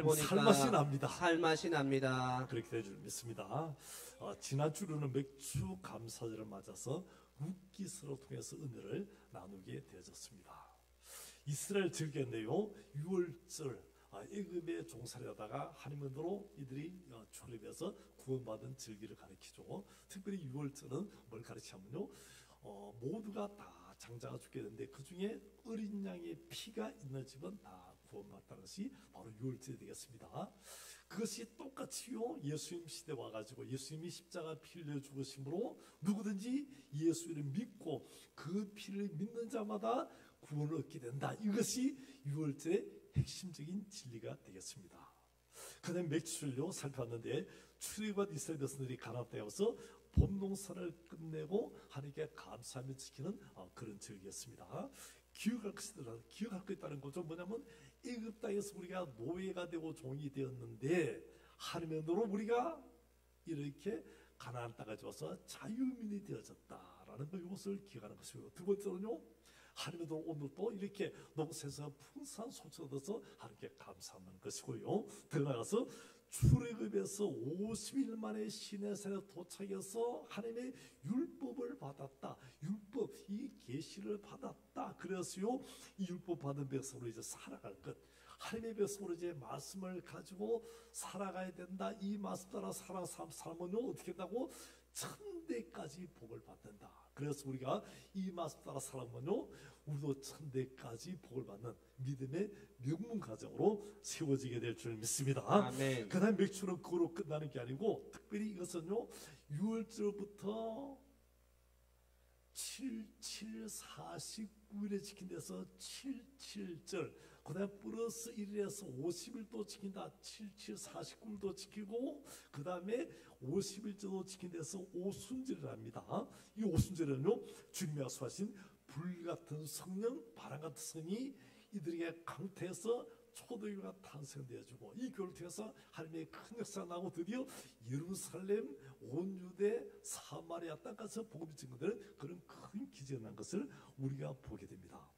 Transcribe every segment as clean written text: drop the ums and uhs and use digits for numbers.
모습을 보니까 살맛이 납니다. 살맛이 납니다. 그렇게 될 줄 믿습니다. 지난주로는 맥주 감사절을 맞아서 룻기스로 통해서 은혜를 나누게 되어졌습니다. 이스라엘 절기인데요, 6월절 애굽에 종살이하다가 하나님으로 이들이 출애굽해서 구원받은 절기를 가리키죠. 특별히 6월절은 뭘 가리키냐면요, 모두가 다 장자가 죽게 되는데 그 중에 어린 양의 피가 있는 집은 다 구원받다는 것이 바로 6월절이 되겠습니다. 그것이 똑같이요, 예수님 시대 와가지고 예수님이 십자가 피 흘려 죽으심으로 누구든지 예수를 믿고 그 피를 믿는 자마다 구원을 얻게 된다. 이것이 6월절의 핵심적인 진리가 되겠습니다. 그 다음에 맥주를요 살펴봤는데, 출애굽한 이스라엘 백성들이 가나안 땅에 와서 봄농사를 끝내고 하나님께 감사하며 지키는 그런 절기였습니다. 기억할 거 있다는 거죠. 뭐냐면 애굽 땅에서 우리가 노예가 되고 종이 되었는데 하나님의 은혜로 우리가 이렇게 가나안 땅까지 와서 자유민이 되어졌다라는 거, 이것을 기억하는 것이고요. 두 번째로는요, 하나님도 오늘도 이렇게 농사에서 풍성한 소식을 얻어서 하나님께 감사하는 것이고요. 더 나아가서 출애굽에서 50일 만에 시내산에 도착해서 하나님의 율법을 받았다. 율법, 이 계시를 받았다. 그래서요, 이 율법 받은 백성으로 이제 살아갈 것, 하나님의 백성으로 이제 말씀을 가지고 살아가야 된다. 이 말씀 따라 살아면요 어떻게 된다고? 천대까지 복을 받는다. 그래서 우리가 이 말씀 따라 살아면요 우리도 천대까지 복을 받는 믿음의 명문 가정으로 세워지게 될 줄 믿습니다. 아멘. 그 다음 맥주는 그거로 끝나는 게 아니고, 특별히 이것은요 6월절부터 7,7,49일에 지킨다서 77절, 그 다음에 플러스 1일에서 50일도 지킨다. 7,7,49일도 지키고, 그 다음에 50일째도 지킨다서 오순절을 합니다. 이 오순절은요 주님이 약속하신 불같은 성령, 바람같은 성이 이들에게 강태해서 초대교회가 탄생되어지고, 이 교회를 통해서 하나님의 큰 역사가 나고 드디어 예루살렘, 온 유대, 사마리아 땅까지 복음이 증거되는 그런 큰 기적이 난 것을 우리가 보게 됩니다.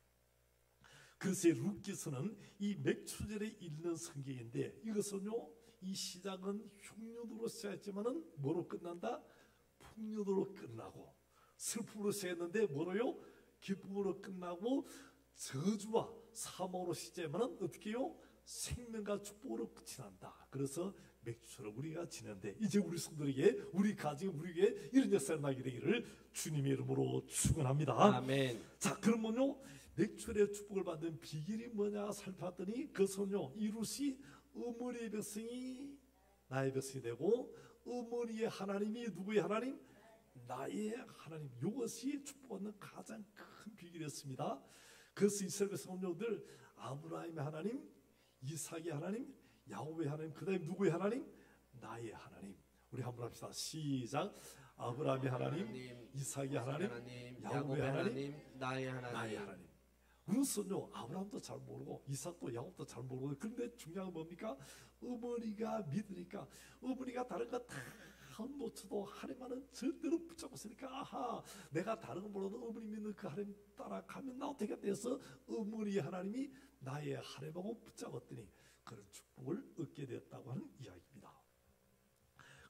그래서 룻기서는 이 맥추절에 읽는 성경인데, 이것은요 이 시작은 흉년으로 시작했지만은 뭐로 끝난다? 풍년으로 끝나고, 슬픔으로 시작했는데 뭐로요? 기쁨으로 끝나고, 저주와 사망으로 시작하면 어떻게 해요? 생명과 축복으로 끝이 난다. 그래서 맥주를 우리가 지내는데, 이제 우리 성도에게, 우리 가정에, 우리에게 이런 역사가 나게 되기를 주님의 이름으로 축원합니다. 아멘. 자, 그러면요 맥주의 축복을 받는 비결이 뭐냐 살펴봤더니, 그것은요 이루시 어머니의 백성이 나의 백성이 되고, 어머니의 하나님이 누구의 하나님? 나의 하나님. 이것이 축복받는 가장 큰 비결이었습니다. 그래서 이스라엘 백성들 아브라함의 하나님, 이삭의 하나님, 야곱의 하나님, 그 다음에 누구의 하나님? 나의 하나님. 우리 한번 합시다. 시작. 아브라함의 하나님, 이삭의 하나님, 야곱의 하나님, 나의 하나님. 나의 하나님. 우리는요 아브라함도 잘 모르고 이삭도 야곱도 잘 모르고, 그런데 중요한 건 뭡니까? 어머니가 믿으니까, 어머니가 다른 거 다 놓쳐도 하나님만은 절대로 붙잡고 있으니까, 아하, 내가 다른 거 몰라도 어머니 믿는 그 하나님 따라가면 나 어떻게 돼서 어머니 하나님이 나의 하나님하고 붙잡았더니 그런 축복을 얻게 되었다고 하는 이야기입니다.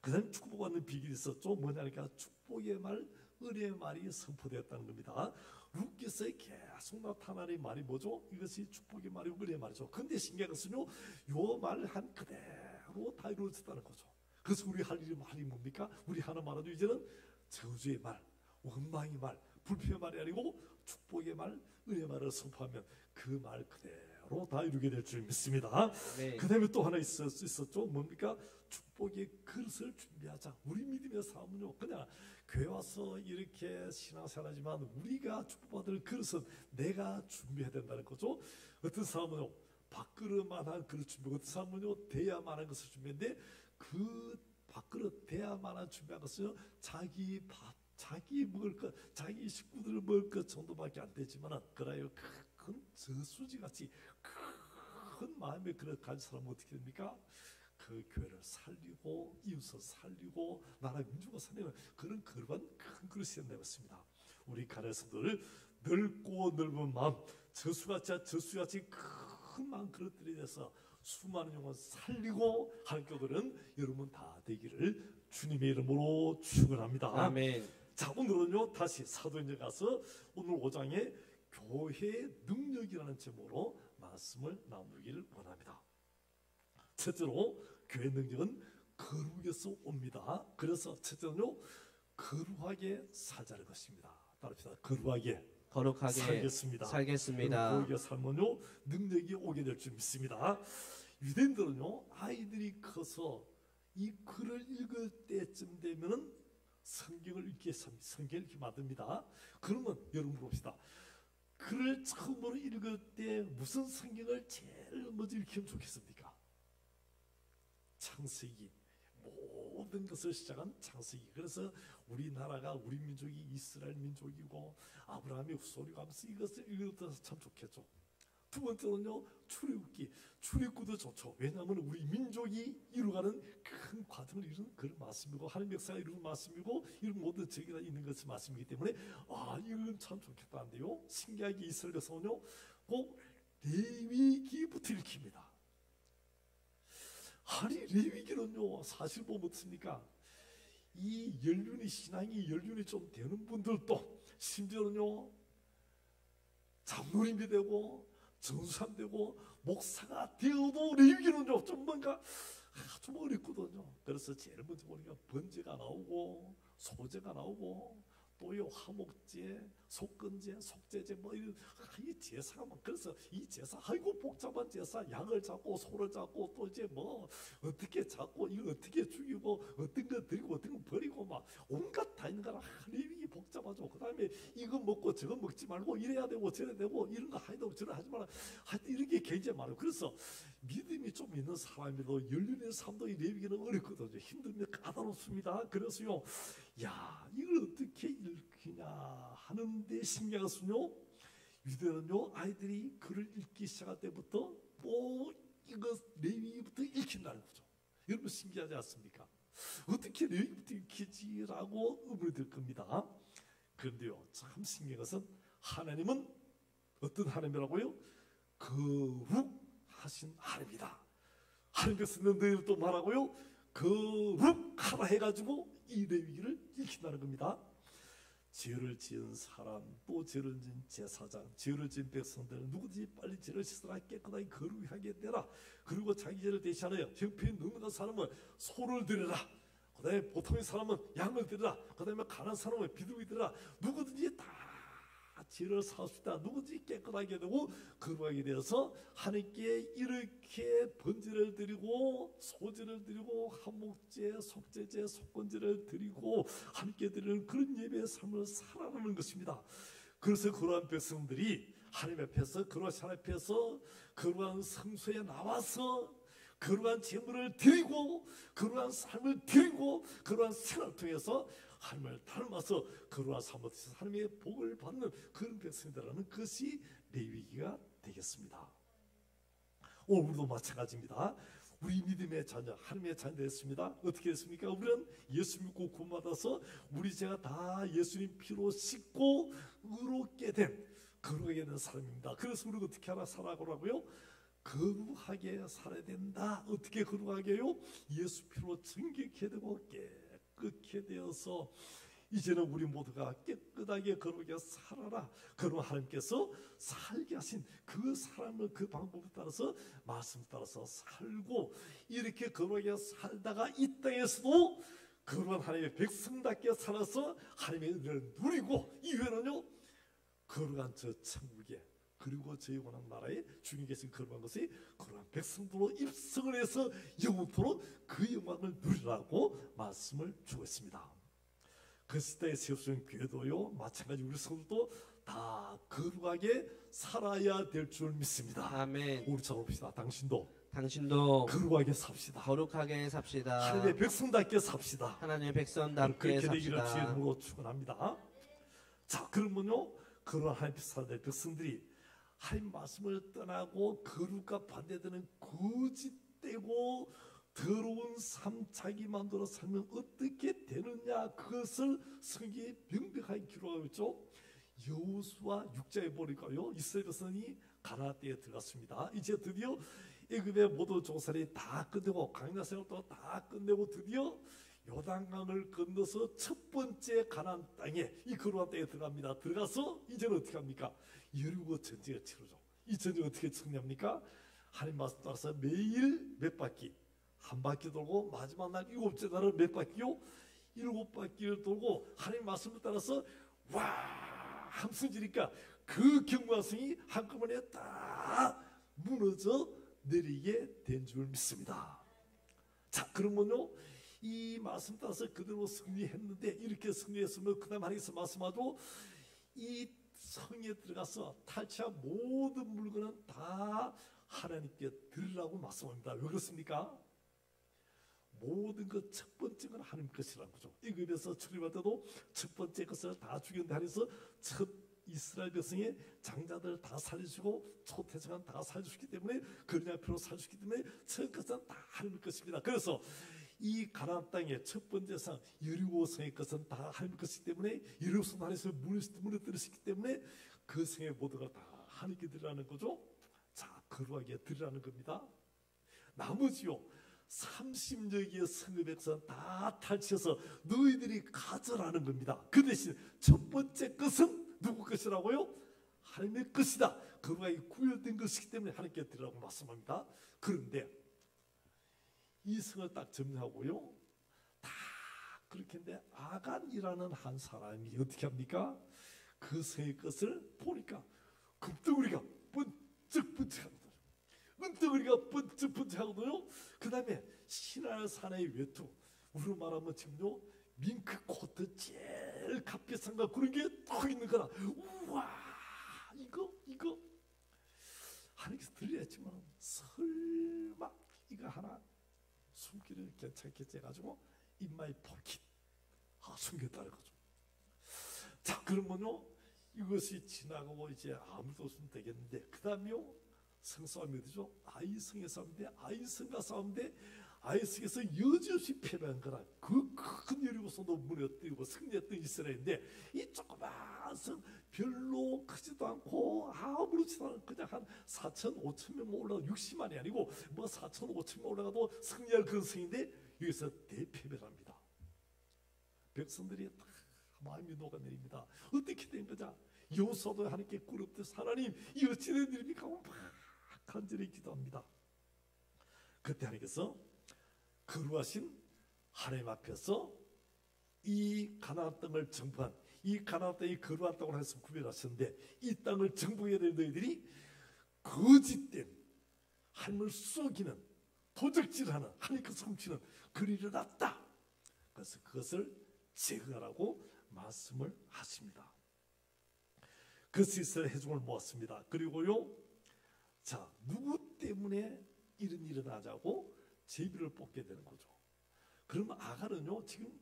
그 다음 축복받는 비결이 있었죠. 뭐냐니까 축복의 말, 은혜의 말이 선포되었다는 겁니다. 룻기서에 계속 나타나는 말이 뭐죠? 이것이 축복의 말이고 은혜의 말이죠. 근데 신기한 것은요 요 말 한 그대로 다 이루어졌다는 거죠. 그래서 우리 할 일이 뭡니까? 우리 하나 말하죠. 이제는 저주의 말, 원망의 말, 불평의 말이 아니고 축복의 말, 은혜의 말을 선포하면 그 말 그대로 다 이루게 될 줄 믿습니다. 네. 그 다음에 또 하나 있었죠. 뭡니까? 축복의 그릇을 준비하자. 우리 믿음의 삶은요 그냥 교회 와서 이렇게 신앙생활하지만 우리가 축복받을 그릇은 내가 준비해야 된다는 거죠. 어떤 사람은요 밥그릇만한 그릇 준비하고, 어떤 사람은요 대야만한 것을 준비했는데, 그 밥그릇 대야만한 준비한 것은 자기 밥, 자기 먹을 것, 자기 식구들 먹을 것 정도밖에 안 되지만, 그래요 큰 저수지같이 큰 마음의 그릇 가진 사람은 어떻게 됩니까? 그 교회를 살리고 이웃을 살리고 나라 민족을 살리는 그런 그러한 큰 그릇이 된다고 했습니다. 우리 가나안 성도들 넓고 넓은 마음, 저수같이 큰 마음 그릇들이 돼서 수많은 영혼 살리고 하나님께 오늘은 여러분 다 되기를 주님의 이름으로 축원합니다. 아멘. 자, 오늘은요 다시 사도행전 가서 오늘 5장에 교회의 능력이라는 제목으로 말씀을 나누기를 원합니다. 첫째로 교회 능력은 거룩에서 옵니다. 그래서 첫째는요 거룩하게 살자는 것입니다. 따릅시다. 거룩하게 살겠습니다. 거룩하게 살면요 능력이 오게 될 줄 믿습니다. 유대인들은요 아이들이 커서 이 글을 읽을 때쯤 되면은 성경을 이렇게 만듭니다. 그러면 여러분 봅시다. 글을 처음으로 읽을 때 무슨 성경을 제일 먼저 읽으면 좋겠습니까? 창세기, 모든 것을 시작한 창세기. 그래서 우리나라가 우리 민족이 이스라엘 민족이고 아브라함의 후손이고 하면서 이것을 읽어서 참 좋겠죠. 두 번째는요 출애굽기. 출애굽기도 좋죠. 왜냐하면 우리 민족이 이루어가는 큰 과정을 이루는 그런 말씀이고 하나님의 역사가 이루는 말씀이고 이런 모든 적이 있는 것이 말씀이기 때문에 이건 참 좋겠다는데요. 신기하게 이스라엘 백성은요 꼭 레위기부터 읽힙니다. 아니 레위기는요 사실 보면 어떻습니까? 이 신앙이 연륜이 좀 되는 분들도 심지어는요 장로님이 되고 전수함 되고 목사가 되어도 레위기는요 좀 뭔가 좀 어렵거든요. 그래서 제일 먼저 보니까 번제가 나오고 소제가 나오고 또요 화목제, 속건제, 속제제 이 제사가 그래서 이 제사 아이고 복잡한 제사 양을 잡고 소를 잡고 또 이제 어떻게 잡고 이거 어떻게 죽이고 어떤 거 드리고 어떤 거 버리고 막 온갖 다 있는 거라 레위기 복잡하죠. 그다음에 이거 먹고 저거 먹지 말고 이래야 되고 저래야 되고 이런 거 하야 되고 저래 하지 마라. 하여튼 이렇게 굉장히 많아요. 그래서 믿음이 좀 있는 사람이도 연륜의 삶도 이 레위기는 어렵거든요. 힘듭니다. 까다롭습니다. 그래서요 이걸 어떻게 읽히냐 하는데 신기한 것은요 유대는요 아이들이 글을 읽기 시작할 때부터 이거 레위기부터 읽힌다는 거죠. 여러분 신기하지 않습니까? 어떻게 레위기부터 읽히지라고 의문이 들 겁니다. 그런데요 참 신기한 것은 하나님은 어떤 하나님이라고요? 거룩하신 하나님이다. 하나님께서 너희들 또 말하고요 거룩하라 해가지고 이 레위기를 읽힌다는 겁니다. 죄를 지은 사람 또 죄를 지은 제사장 죄를 지은 백성들 누구든지 빨리 죄를 씻어라 깨끗하게 거룩하게 되라. 그리고 자기 죄를 대신하여 형편이 넉넉한 사람은 소를 드려라. 그 다음에 보통의 사람은 양을 드려라. 그 다음에 가난한 사람은 비둘기 드려라. 누구든지 다 죄를 사옵시다. 누구든지 깨끗하게 되고 거룩하게 되어서 하나님께 이렇게 번제를 드리고 소제를 드리고 한목제, 속제제, 속건제를 드리고 하나님께 드리는 그런 예배의 삶을 살아가는 것입니다. 그래서 그러한 백성들이 하나님 앞에서 거룩하신 하나님 앞에서 거룩한 성소에 나와서 거룩한 제물을 드리고 거룩한 삶을 드리고 거룩한 생활을 통해서 하나님을 닮아서 거룩한 삶을 통해서 하나님의 복을 받는 그런 백성이라는 것이 레위기가 되겠습니다. 오늘 우리도 마찬가지입니다. 우리 믿음의 자녀, 하나님의 자녀 됐습니다. 어떻게 됐습니까? 우리는 예수 믿고 구원받아서 우리 죄가 다 예수님 피로 씻고 의롭게 된 거룩하게 된 사람입니다. 그래서 우리가 어떻게 하나 살아가라고요? 거룩하게 살아야 된다. 어떻게 거룩하게요? 예수 피로 정결케 되고 깨끗게 되어서 이제는 우리 모두가 깨끗하게 거룩하게 살아라. 그럼 하나님께서 살게 하신 그 사람을 그 방법에 따라서 말씀 따라서 살고 이렇게 거룩하게 살다가 이 땅에서도 거룩한 하나님의 백성답게 살아서 하나님의 은혜를 누리고 이후에는요 거룩한 저 천국에 그리고 저 영원한 나라에 주님 계신 거룩한 것이 거룩한 백성들로 입성을 해서 영원토록 그 영광을 누리라고 말씀을 주고 있습니다. 그 시대에 세우신 교회도요 마찬가지 우리 성도도 다 거룩하게 살아야 될 줄 믿습니다. 아멘. 우리 잡읍시다. 당신도 거룩하게 삽시다. 거룩하게 삽시다. 하나님의 백성답게 삽시다. 하나님의 백성답게 그렇게 되기를 삽시다. 주의 이름으로 축원합니다. 자, 그러면요 그런 하나님 사람들 백성들이 하나님 말씀을 떠나고 거룩과 반대되는 거짓되고 더러운 삶 자기 마음대로 살면 어떻게 되느냐 그것을 성경에 명백하게 기록하고 있죠. 여호수아 6장에 보니까요 이스라엘 백성이 가나안 땅에 들어갔습니다. 이제 드디어 애굽의 모든 종살이 다 끝내고 광야 생활도 다 끝내고 드디어 요단강을 건너서 첫 번째 가나안 땅에, 이 거룩한 땅에 들어갑니다. 들어가서 이제는 어떻게 합니까? 여리고 전쟁을 치르죠. 이 전쟁 어떻게 승리합니까? 하나님 말씀 따라서 매일 몇 바퀴? 한 바퀴 돌고 마지막 날 일곱째 날은 몇 바퀴요? 일곱 바퀴를 돌고 하나님 말씀을 따라서 와 함성 지니까 그 경과성이 한꺼번에 다 무너져 내리게 된 줄 믿습니다. 자, 그러면요, 이 말씀 따라서 그대로 승리했는데, 이렇게 승리했으면 그 다음 하나님께서 말씀하죠. 이 성에 들어가서 탈취한 모든 물건은 다 하나님께 드리라고 말씀합니다. 왜 그렇습니까? 모든 것 첫 번째 건 하나님 것이라는 거죠. 애굽에서 출입할 때도 첫 번째 것을 다 죽였는데 하나님께서 첫 이스라엘 백성의 장자들 다 살려주고 초태생한 다 살려주기 때문에 그리냐표로 살려주기 때문에 첫 것은 다 하나님 것입니다. 그래서 이 가나안 땅의 첫 번째 상 여리고 성의 것은 다 하나님 것이기 때문에 여리고 성 안에서 무너뜨리시기 때문에 그 성의 모두가 다 하나님께 드리라는 거죠. 자, 거룩하게 드리라는 겁니다. 나머지요 30여 개의 성의 백성 다 탈취해서 너희들이 가져라는 겁니다. 그 대신 첫 번째 것은 누구 것이라고요? 하나님의 것이다. 거룩하게 구별된 것이기 때문에 하나님께 드리라고 말씀합니다. 그런데 이 성을 딱 점령하고요, 다 그렇게 했는데 아간이라는 한 사람이 어떻게 합니까? 그 성의 것을 보니까 금덩어리가 번쩍번쩍하거든요. 은덩어리가 번쩍번쩍하거든요. 그 다음에 시날 산의 외투, 우리로 말하면 지금요 밍크 코트 제일 값비싼 거 그런 게 딱 있는 거라. 우와, 이거 하나님께서 드려야지만 설마 이거 하나 숨기를 괜찮겠지 해가지고 인마이 포켓 숨겼다는 거죠. 자, 그러면요 이것이 지나가고 이제 아무도 없으면 되겠는데, 그 다음에요 성싸움이 어디죠? 아이성의 싸움인데, 아이성과 싸움인데 아이성에서 여지없이 패배한 거라. 그 큰 여리고성도 무너뜨리고 승리했던 이스라엘인데, 이 조그만 성 별로 크지도 않고 아무렇지도 않은 그냥 한 4천 5천 명 올라가 60만이 아니고 뭐 4천 5천 명 올라가도 승리할 그런 성인데 여기서 대패배를 합니다. 백성들이 다 마음이 녹아내립니다. 어떻게 된 거냐? 여호수아도 하나님께 꿇었듯 하나님 이 어찌 된 일입니까? 막 간절히 기도합니다. 그때 하나님께서 거룩하신 하나님 앞에서 이 가나안 땅을 정복한, 이 가나안 땅이 거룩한 땅으로 해서 구별하셨는데, 이 땅을 정복해야 될 너희들이 거짓된 하나님을 속이는 도적질하는 하나님께서 훔치는 그 일이 났다. 그래서 그것을 제거하라고 말씀을 하십니다. 그래서 이스라엘 회중을 모았습니다. 그리고요, 자, 누구 때문에 이런 일이 나자고 제비를 뽑게 되는 거죠. 그러면 아간은요 지금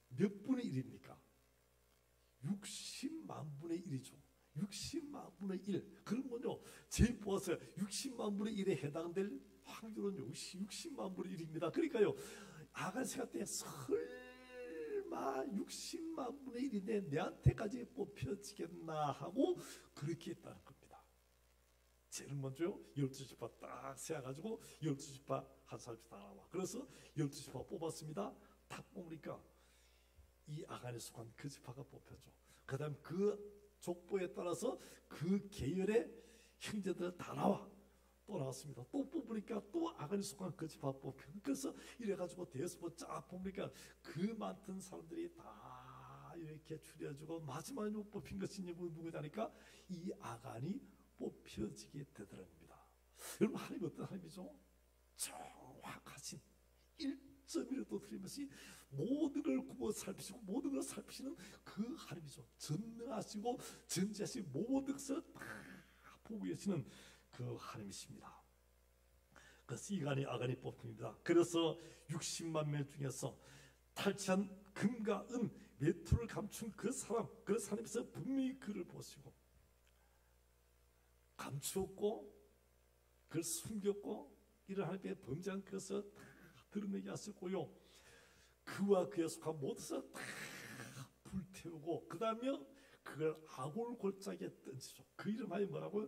몇 분의 1입니까? 60만 분의 1이죠. 60만 분의 1. 그러면요 제비 뽑아서 60만 분의 1에 해당될 확률은 60만 분의 1입니다. 그러니까요 아간 생각 때 설마 60만 분의 1인데 내한테까지 뽑혀지겠나 하고 그렇게 했다는 겁니다. 제일 먼저요 12지파 딱 세워가지고 12지파 한 사람씩 다 나와. 그래서 12지파 뽑았습니다. 딱 뽑으니까 이 아간에 속한 그 지파가 뽑혔죠. 그 다음 그 족보에 따라서 그 계열의 형제들 다 나와. 또 나왔습니다. 또 뽑으니까 또 아간에 속한 그 지파 뽑혀. 그래서 이래가지고 대여섯 쫙 뽑으니까 그 많던 사람들이 다 이렇게 추려지고 마지막에 뽑힌 것이 누구냐니까 이 아간이 뽑혀지게 되더라는 겁니다. 여러분 하나님 어떤 하나님이죠? 정확하신 1점이라도 틀림없이 모든 걸 구워 살피시고 모든 걸 살피시는 그 하나님이죠. 전능하시고 전지하시고 모든 것을 다 보고 계시는 그 하나님이십니다. 그래서 이간이 아간이 뽑힙니다. 그래서 60만 명 중에서 탈취한 금과 은 외투를 감춘 그 사람, 그 하나님께서 분명히 그를 보시고 감추었고 그걸 숨겼고 이런 하나님의 범죄한 것을 다 드러내게 하셨고요. 그와 그에 속한 모든 것을 다 불태우고 그 다음에 그걸 아골 골짜기에 던지죠. 그 이름하여 뭐라고요?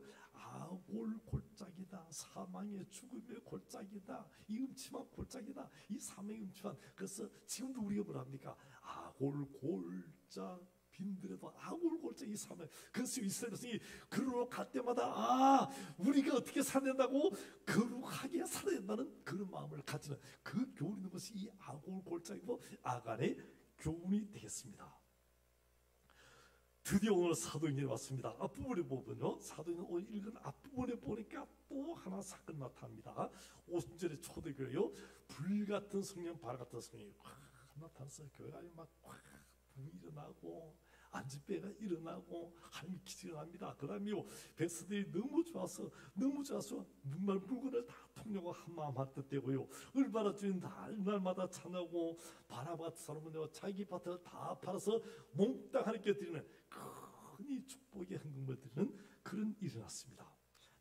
아골 골짜기다, 사망의 죽음의 골짜기다, 이 음침한 골짜기다, 이 사망의 음침한. 그래서 지금도 우리가 뭐랍니까? 아골 골짜 빈들에도 아골 골짜기 사망. 그래서 이스라엘 백성이 그로 갈 때마다 우리가 어떻게 살아야 된다고, 거룩하게 살아야 된다는 그런 마음을 가지는 그 교훈이 있는 것이 이 아골 골짜기고 아간의 교훈이 되겠습니다. 드디어 오늘 사도행전에 왔습니다. 앞부분에 보면요, 사도행전 오늘 읽은 앞부분에 보니까 또 하나 사건 나타납니다. 5절의 초대교회요, 불같은 성령, 발같은 성령이 확 나타났어요. 교회가 막 붕이 일어나고 안집배가 일어나고 하나님의 기적이 일어납니다. 그 다음에 백성들이 너무 좋아서 눈말 물건을 다 통려고 한마음 한뜻 되고요, 얼마나 주인 날마다 찬하고 바나바 같은 사람은요 자기 밭을 다 팔아서 몽땅 하나님께 드리는 큰 축복의 헌금을 드리는 그런 일이 났습니다.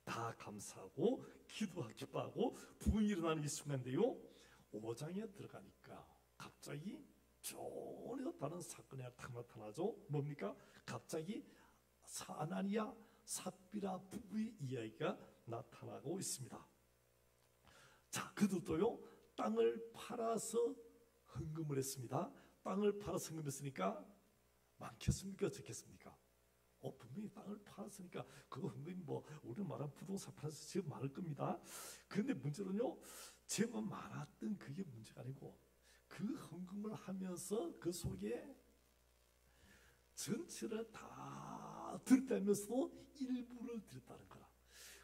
다 감사하고 기도하고 기뻐하고 부흥이 일어나는 이 순간인데요, 5장에 들어가니까 갑자기 전혀 다른 사건이 딱 나타나죠. 뭡니까? 갑자기 아나니아 삽비라 부부의 이야기가 나타나고 있습니다. 자, 그들도요 땅을 팔아서 헌금을 했습니다. 땅을 팔아서 헌금했으니까 많겠습니까? 적겠습니까? 분명히 땅을 팔았으니까 그거 헌금이 뭐 우리는 말하는 부동산 팔아서 제법 많을 겁니다. 그런데 문제는요, 제법 많았던 그게 문제가 아니고, 그 헌금을 하면서 그 속에 전체를 다 드렸다면서도 일부를 드렸다는 거라.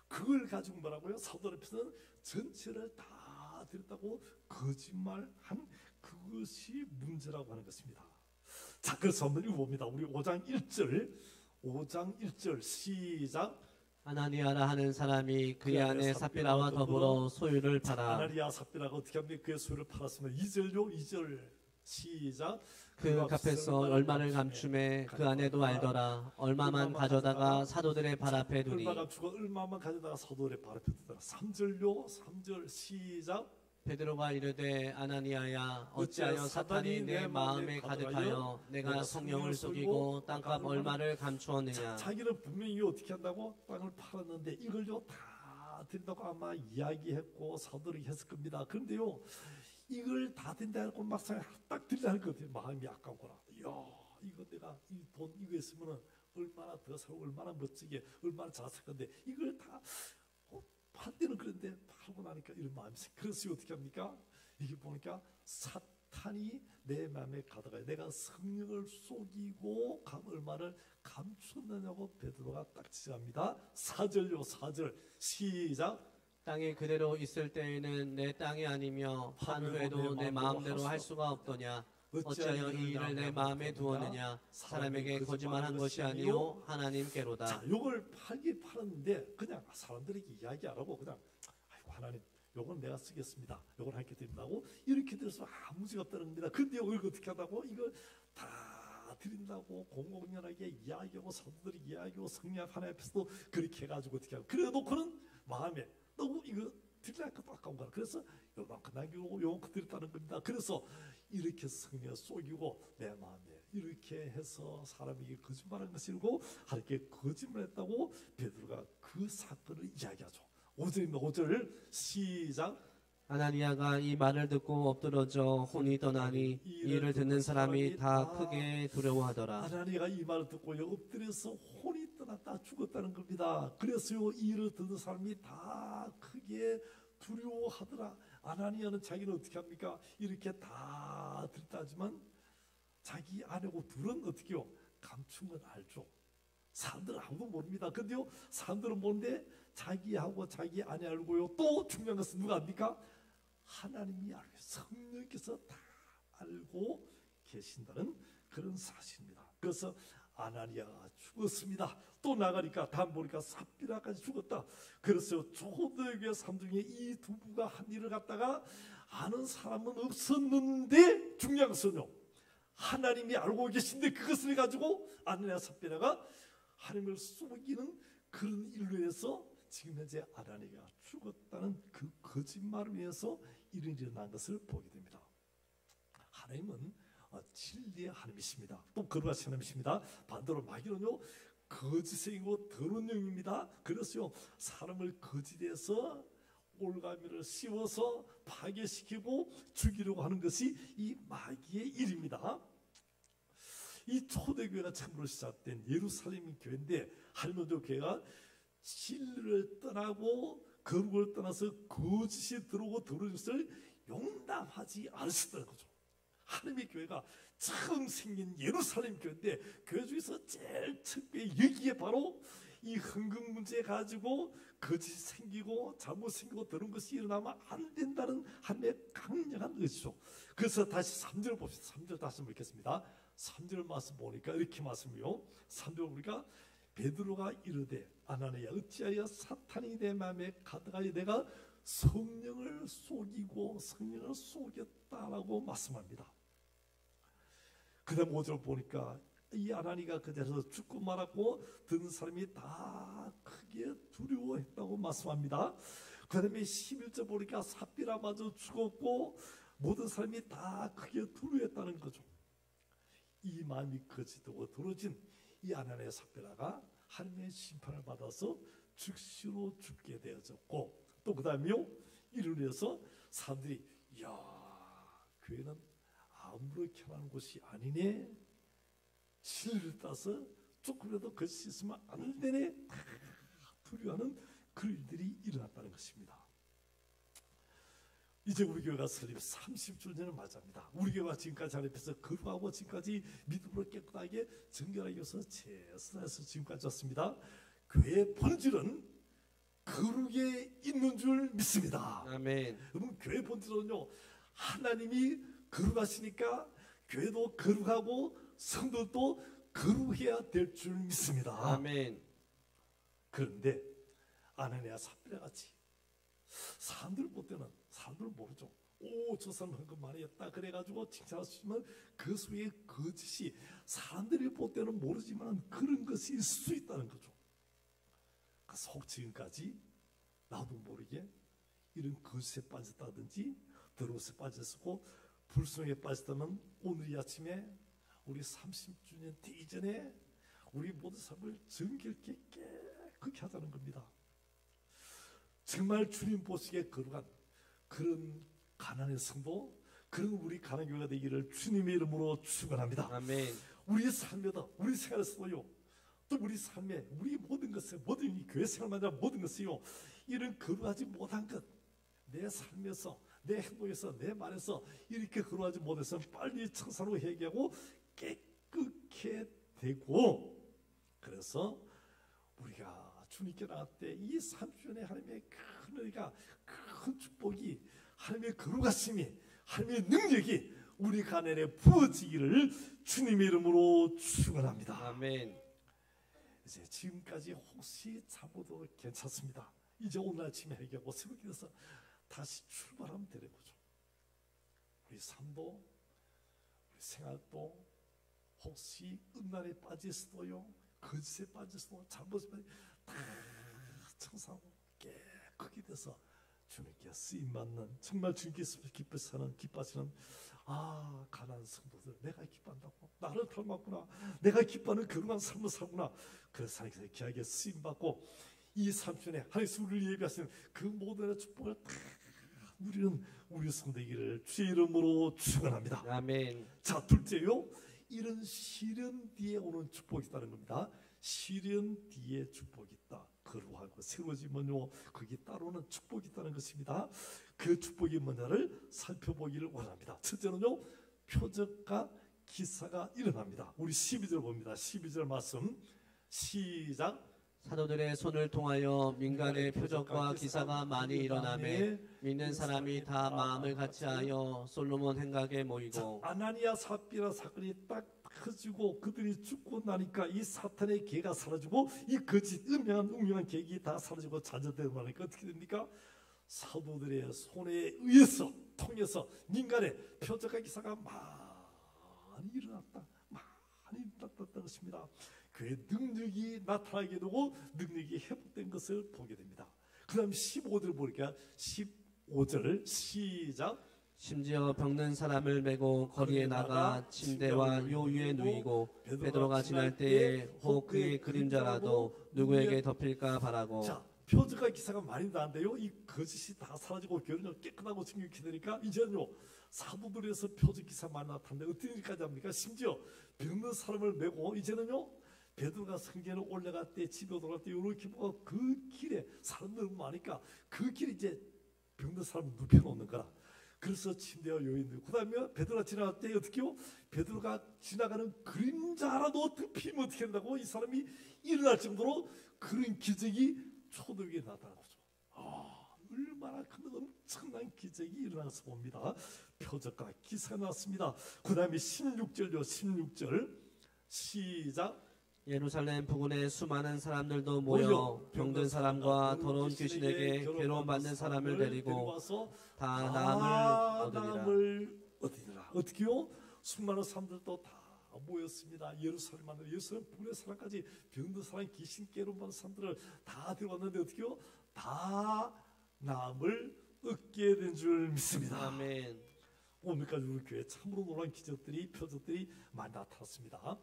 그걸 가지고 뭐라고요? 사도 앞에서는 전체를 다 드렸다고 거짓말한 그것이 문제라고 하는 것입니다. 자, 그래서 한번 읽어봅니다. 우리 5장 1절 시작. 아나니아라 하는 사람이 그의 아내 삽비라와 더불어 소유를 팔아. 아나니아 삽비라가 어떻게 하면 그의 소유를 팔았으면 2절요. 2절 시작. 그 값에서 얼마를 감춤해 그 아내도 알더라. 얼마만 가져다가 사도들의 발 앞에 두니. 얼마만 가져다가 사도들의 발 앞에 두더라. 3절요. 3절 시작. 베드로가 이르되 아나니아야, 어찌하여 사탄이 내 마음에 가득하여 내가 성령을 속이고 땅값 얼마를 감추었느냐. 자기는 분명히 어떻게 한다고 땅을 팔았는데 이걸요 다 드린다고 아마 이야기했고 사도들이 했을 겁니다. 그런데요, 이걸 다 드린다고 막상 딱 드리려는 것 같아요. 마음이 아까워라. 이야, 이거 내가 이 돈 이거 있으면 얼마나 더 살고 얼마나 멋지게 얼마나 잘 살 건데 이걸 다 팔 때는 그런데 팔고 나니까 이런 마음이 생겨. 그래서 어떻게 합니까? 이게 보니까 사탄이 내 마음에 가득하여 내가 성령을 속이고 얼마를 감췄느냐고 베드로가 딱 지적합니다. 4절요. 4절 시작. 땅이 그대로 있을 때에는 내 땅이 아니며 판 후에도 내 마음대로 할 수가 없더냐. 어찌하여 이 일을 내 마음에 두었느냐. 사람에게 거짓말한 것이 아니요 하나님께로다. 자, 요걸 팔긴 팔았는데 그냥 사람들에게 이야기 안 하고 그냥 아이고 하나님 요건 내가 쓰겠습니다. 요걸 하게 드린다고 이렇게 들어서 아무 문제가 없다는 겁니다. 근데 이걸 어떻게 하다고 이걸 다 드린다고 공공연하게 이야기하고 사도들이 이야기하고 성령 하나님 앞에서도 그렇게 해가지고 어떻게 하고 그래 놓고는 마음에 너무 이거 드리려니까 아까운 거라. 그래서 요만큼 남기고 요만큼 드렸다는 겁니다. 그래서 이렇게 성령 속이고 내 마음에 이렇게 해서 사람에게 거짓말한 것이고 하나님께 거짓말했다고 베드로가 그 사건을 이야기하죠. 5절입니다. 5절 시작. 아나니아가 이 말을 듣고 엎드러져 혼이 떠나니 이를 듣는 사람이 다 크게 두려워하더라. 아나니아가 이 말을 듣고 엎드려서 혼이 떠났다 죽었다는 겁니다. 그래서요, 이 일을 듣는 사람이 다 크게 두려워하더라. 아나니아는 자기는 어떻게 합니까? 이렇게 다 듣다지만 자기 아내고 둘은 어떻게요? 감춘 건 알죠. 사람들은 아무도 모릅니다. 근데요, 사람들은 모르는데 자기하고 자기 아내 알고요. 또 중요한 것은 누가 압니까? 하나님이 알고 성령께서 다 알고 계신다는 그런 사실입니다. 그래서 아나니아가 죽었습니다. 또 나가니까 다음 보니까 삽비라까지 죽었다. 그래서 초대교회 3중에 이 두 부가 한 일을 갖다가 아는 사람은 없었는데 중요한 것은요, 하나님이 알고 계신데 그것을 가지고 아나니아 삽비라가 하나님을 속이는 그런 일로 인해서 지금 현재 아나니아가 죽었다는 그 거짓말을 위해서 이런 일이 일어난 것을 보게 됩니다. 하나님은 진리의 하나님이십니다. 또 거룩하신 하나님이십니다. 반대로 마귀는요, 거짓이고 더러운 영입니다. 그래서요, 사람을 거짓에서 올가미를 씌워서 파괴시키고 죽이려고 하는 것이 이 마귀의 일입니다. 이 초대교회가 처음으로 시작된 예루살렘 교회인데, 할머니 교회가 진리를 떠나고 거룩을 떠나서 거짓이 들어오고 더러운 것을 용납하지 않으셨다는 거죠. 하나님의 교회가 처음 생긴 예루살렘 교회인데, 교회 중에서 제일 특별히 여기에 바로 이 헌금 문제 가지고 거짓이 생기고 잘못 생기고 더러운 것이 일어나면 안 된다는 하나님의 강력한 의지죠. 그래서 다시 3절 봅시다. 3절 다시 한번 읽겠습니다. 3절 말씀 보니까 이렇게 말씀이요. 3절 보니까 베드로가 이르되 아나니야 어찌하여 사탄이 내 마음에 가득하여 내가 성령을 속이고 성령을 속였다라고 말씀합니다. 그 다음 5절 보니까 이 아나니가 그 자리에서 죽고 말았고 듣는 사람이 다 크게 두려워했다고 말씀합니다. 그 다음에 11절 보니까 삽비라마저 죽었고 모든 사람이 다 크게 두려워했다는 거죠. 이 마음이 거짓되고 더러워진 이 아나니아 삽비라가 하나님의 심판을 받아서 즉시로 죽게 되어졌고, 또 그 다음에요, 이를 위해서 사람들이 이야, 교회는 아무렇게 하는 곳이 아니네, 진리를 따서 조금이라도 거짓이 있으면 안 되네, 두려워하는 그런 일들이 일어났다는 것입니다. 이제 우리 교회가 설립 30주년을 맞이합니다. 우리 교회가 지금까지 자립해서 거룩하고 지금까지 믿음으로 깨끗하게 정결하게 해서 제사에서 지금까지 왔습니다. 교회의 본질은 거룩에 있는 줄 믿습니다. 아멘. 여러분, 교회의 본질은요, 하나님이 거룩하시니까 교회도 거룩하고 성도도 거룩해야 될 줄 믿습니다. 아멘. 그런데 아나니아 삽비라 같이 사람들 볼 때는, 사람들은 모르죠. 오, 저 사람 헌금 많이 했다 그래가지고 칭찬하시면 그 속에 거짓이 사람들이 볼 때는 모르지만 그런 것이 있을 수 있다는 거죠. 속 지금까지 나도 모르게 이런 거짓에 빠졌다든지 더러움에 빠졌고 불순에 빠졌다면 오늘 이 아침에 우리 30주년 되기 전에 우리 모든 삶을 정결케 깨끗게 하자는 겁니다. 정말 주님 보시기에 거룩한 그런 가난의 성도, 그런 우리 가난교회가 되기를 주님의 이름으로 축원합니다. 아멘. 우리의 삶에도, 우리 생활에서도요, 또 우리 삶에, 우리 모든 것에, 모든 교회 생활만 아니라 모든 것이요, 이런 거룩하지 못한 것, 내 삶에서, 내 행동에서, 내 말에서 이렇게 거룩하지 못해서 빨리 청산으로 회개하고 깨끗게 되고, 그래서 우리가 주님께 나갈 때 이 3주년의 하나님의 큰 은혜가, 큰 축복이, 하나님의 거룩하심이, 하나님의 능력이 우리 가난에 부어지기를 주님의 이름으로 축원합니다. 아멘. 이제 지금까지 혹시 잘못도 괜찮습니다. 이제 오늘 아침에 회개하고 새롭게 돼서 다시 출발하면 되는 거죠. 우리 삶도, 우리 생활도 혹시 음란에 빠졌어도요, 거짓에 빠졌어도, 잘못에 빠졌어도 다 청산하고 깨끗이 돼서 주님께 쓰임받는, 정말 주님께서 기뻐하시는 가난한 성도들, 내가 기뻐한다고, 나를 닮았구나, 내가 기뻐하는 거룩한 삶을 살구나, 그래서 하나님께서 귀하게 쓰임받고 이 3주년에 하나님께서 우리를 예비하시는 그 모든 축복을 다 누리는 우리 성도이기를 주의 이름으로 축원합니다. 아멘. 자, 둘째요, 이런 시련 뒤에 오는 축복이 있다는 겁니다. 시련 뒤에 축복이 있다. 거룩하고 새로워지면요, 거기 따로는 축복이 있다는 것입니다. 그 축복이 뭐냐를 살펴보기를 원합니다. 첫째는요, 표적과 기사가 일어납니다. 우리 12절 봅니다. 12절 말씀 시작. 사도들의 손을 통하여 민간의 표적과 기사가 많이 일어나매 믿는 사람이 다 마음을 같이하여 솔로몬 행각에 모이고. 아나니아 삽비라 사건이 딱 터지고 그들이 죽고 나니까 이 사탄의 계가 사라지고 이 거짓 음흉한 계획이 다 사라지고 자녀되고 나니까 어떻게 됩니까? 사도들의 손에 의해서 통해서 민간의 표적과 기사가 많이 일어났다. 많이 일어났다는 것입니다. 그의 능력이 나타나게 되고 능력이 회복된 것을 보게 됩니다. 그 다음 15절 보니까 15절 시작. 심지어 병든 사람을 메고 거리에 나가 침대와 요 위에 누이고 베드로가 지날 때에 혹 그의 그림자라도 누구에게 덮일까 바라고. 자, 표적과 기사가 많이 나는데요. 이 거짓이 다 사라지고 교회는 깨끗하고 정결케 되니까 이제는요 사도들에서 표적 기사 많이 나타나는데 어떤 일까지 합니까? 심지어 병든 사람을 메고 이제는요 베드로가 성전에 올라갈 때 집에 돌아갈 때 이렇게 보고 그 길에 사람들 많으니까 그 길에 이제 병든 사람을 눕혀놓는 거라. 그래서 침대와 요인들 그다음에 베드로가 지나갈 때 어떻게요? 베드로가 지나가는 그림자라도 덮이면 어떻게 된다고? 이 사람이 일어날 정도로 그런 기적이 초대교회에 나타난 거죠. 얼마나 큰 엄청난 기적이 일어나서 봅니다. 표적과 기사가 나왔습니다. 그 다음에 16절요. 16절 시작. 예루살렘 부근에 수많은 사람들도 모여 병든 사람과 더러운 귀신에게 괴로움 받는 사람을 데리고 와서 다 나음을 얻으리라. 어떻게요? 수많은 사람들도 다 모였습니다. 예루살렘 안에 예루살렘 부근의 사람까지 병든 사람, 귀신 괴로움 받는 사람들을 다 데려왔는데 어떻게요? 다 나음을 얻게 된 줄 믿습니다. 아멘. 오늘까지 우리 교회 참으로 놀라운 기적들이 표적들이 많이 나타났습니다.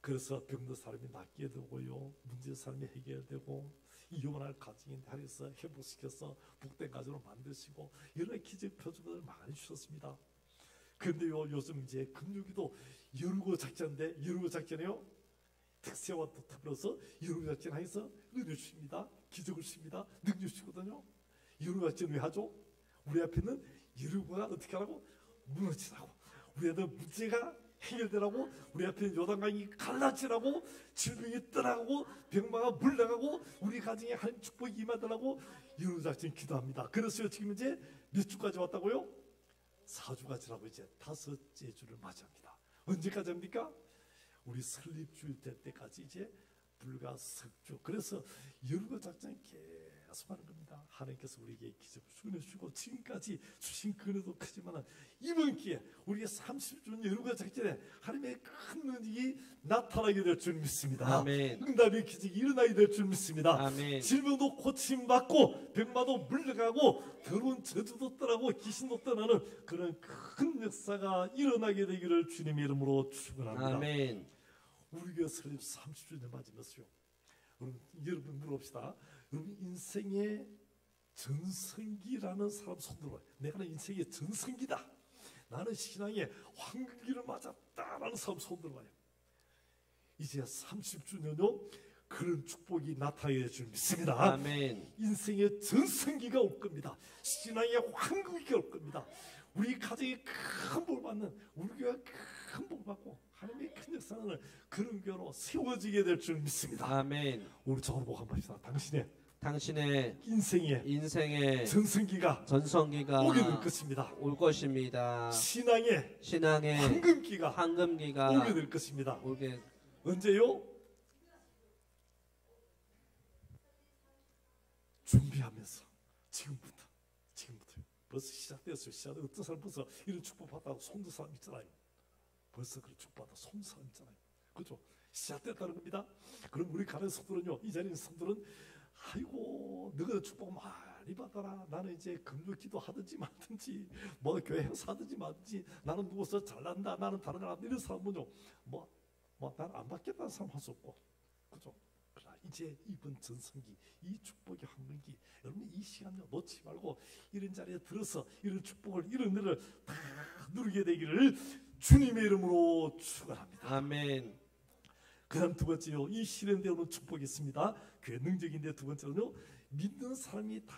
그래서 병든 사람이 낫게 되고요, 문제 사람이 해결되고, 이 영원할 가정인 하나님께서 회복시켜서 복된 가정으로 만드시고 이런 기적 표적을 많이 주셨습니다. 그런데요 요즘 이제 금요기도 여루고 작전인데 여루고 작전이요 특세와 또 더불어서 여루고 작전 하에서 은혜 주십니다. 기적을 주십니다. 능력 주시거든요. 여루고 작전 왜 하죠? 우리 앞에는 여루고가 어떻게 하라고? 무너지라고. 우리한테 문제가 해결되라고, 우리 앞에 요단강이 갈라지라고, 질병이 떠나가고 병마가 물러가고 우리 가정에 하나님 축복이 임하더라고 여루고 작전 기도합니다. 그래서 지금 이제 몇 주까지 왔다고요? 4주가 지나고 이제 5째 주를 맞이합니다. 언제까지 합니까? 우리 설립주일 될 때까지 이제 불과 석주. 그래서 여루고 작전이 계속 하는 겁니다. 하나님께서 우리에게 기적을 주시고 지금까지 주신 근혜도 크지만 이번 기회에 우리의 30주년 여루고 작전에 하나님의 큰 능력이 나타나게 될 줄 믿습니다. 아멘. 응답의 기적이 일어나게 될 줄 믿습니다. 아멘. 질병도 고침받고 병마도 물러가고 더러운 저주도 떠나고 귀신도 떠나는 그런 큰 역사가 일어나게 되기를 주님의 이름으로 축원합니다. 아멘. 우리 교회 설립 30주년 맞으면서요, 여러분 물어봅시다. 여러분 인생의 전성기라는 사람 손 들어봐요. 내가 인생의 전성기다, 나는 신앙의 황금기를 맞았다라는 사람 손 들어봐요. 이제 30주년요 그런 축복이 나타나게 될 줄 믿습니다. 아멘. 인생의 전성기가 올 겁니다. 신앙의 황금기가 올 겁니다. 우리 가정이 큰 복 받는, 우리 교회가 큰 복 받고 하나님의 큰 역사는 그런 교회로 세워지게 될 줄 믿습니다. 아멘. 우리 저로 복 한번 합시다. 당신의 인생의 전성기가 전성기가 오게 될 것입니다. 올 것입니다. 신앙의 황금기가 오게 될 것입니다. 오게. 언제요? 준비하면서 지금부터요. 벌써 시작됐어요. 어떤 사람 벌써 이런 축복 받다고 손든 사람 있잖아요. 벌써 그런 축복 받아 손든 사람 있잖아요. 그죠? 시작됐다는 겁니다. 그럼 우리 가는 성도는요, 이 자리에 있는 성도는 아이고 너희들 축복 많이 받아라. 나는 이제 금요기도 하든지 말든지 뭐 교회 행사하든지 말든지 나는 누워서 잘난다, 나는 다른 거 이런 사람은요 나는 안 받겠다는 사람 할 수 없고, 그죠? 그러나 이제 이번 전성기, 이 축복의 황금기, 여러분 이 시간을 놓지 말고 이런 자리에 들어서 이런 축복을, 이런 일을 다 누리게 되기를 주님의 이름으로 축원합니다. 아멘. 그다음 두 번째요, 이 실현되어 오는 축복이 있습니다. 그게 능력인데 두 번째는요, 믿는 사람이 다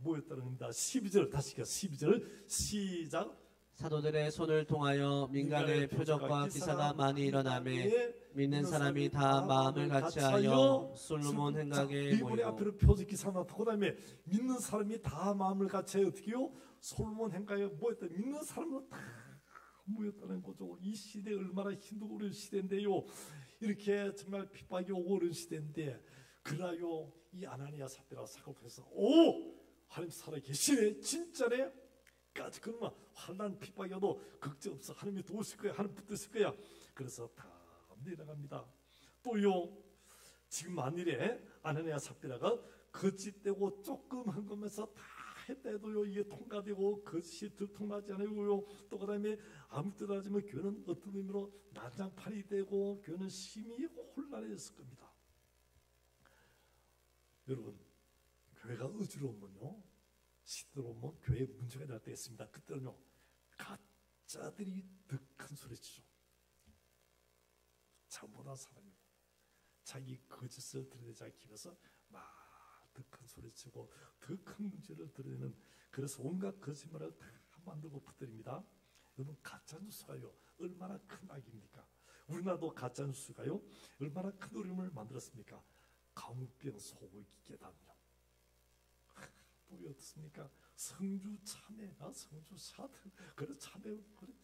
모였다는 겁니다. 12절 다시 12절 시작. 사도들의 손을 통하여 민간의 표적과 기사가 많이 일어나매 믿는 사람이 다 마음을 같이하여 솔로몬 행각에 이번에 모이고. 앞에는 표적 기사 나타나고 그다음에 믿는 사람이 다 마음을 같이하여 어떻게요? 솔로몬 행각에 모였다. 믿는 사람은 다 모였다는 거죠. 이 시대 얼마나 힘들고 어려운 시대인데요, 이렇게 정말 핍박이 오고 어려운 시대인데, 그러나요 이 아나니아 삽비라 사건에서 하나님 살아 계시네, 진짜네 까지, 그러면 환난 핍박이어도 걱정 없어, 하나님이 도우실 거야, 하나님 붙드실 거야. 그래서 다 내려갑니다. 또요, 지금 만일에 아나니아 삽비라가 거짓되고 조금 한 거면서 다 했다해도요 이게 통과되고 거짓이 들통나지 않고요. 또 그다음에 아무 때나 하지만 교회는 어떤 의미로 난장판이 되고 교회는 심히 혼란해졌을 겁니다. 여러분, 교회가 어지러우면요, 시들어오면 교회에 문제가 날 때가 있습니다. 그때는요 가짜들이 더 큰 소리치죠. 잘못한 사람이 자기 거짓을 드러내지 않기 위해서 막 더 큰 소리치고 더 큰 문제를 드러내는, 그래서 온갖 거짓말을 다 만들고 퍼뜨립니다. 여러분, 가짜뉴스가요 얼마나 큰 악입니까? 우리나라도 가짜뉴스가요 얼마나 큰 어려움을 만들었습니까? 강병 소고기 계담요. 또 어떻습니까? 성주 참외, 성주 사드, 그래 참외, 그래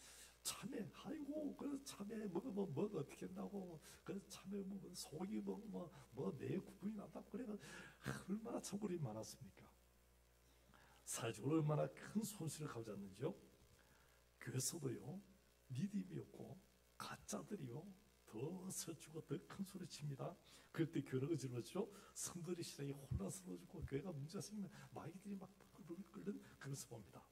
참외, 아이고, 그래 참외 먹으면 뭐가 어떻게 된다고, 그래 참외 먹으면 소고기 먹으면 내 구분이 난다, 그래 얼마나 참고리 많았습니까? 사회적으로 얼마나 큰 손실을 가져왔는지요. 교회에서도요 믿음이 없고 가짜들이요 더 설치고 더 큰 소리 칩니다. 그럴 때 교회가 어지러워지죠. 성도들의 신앙이 혼란스러워지고 교회가 문제가 생기면 마귀들이 막 끓는 그런 모습입니다.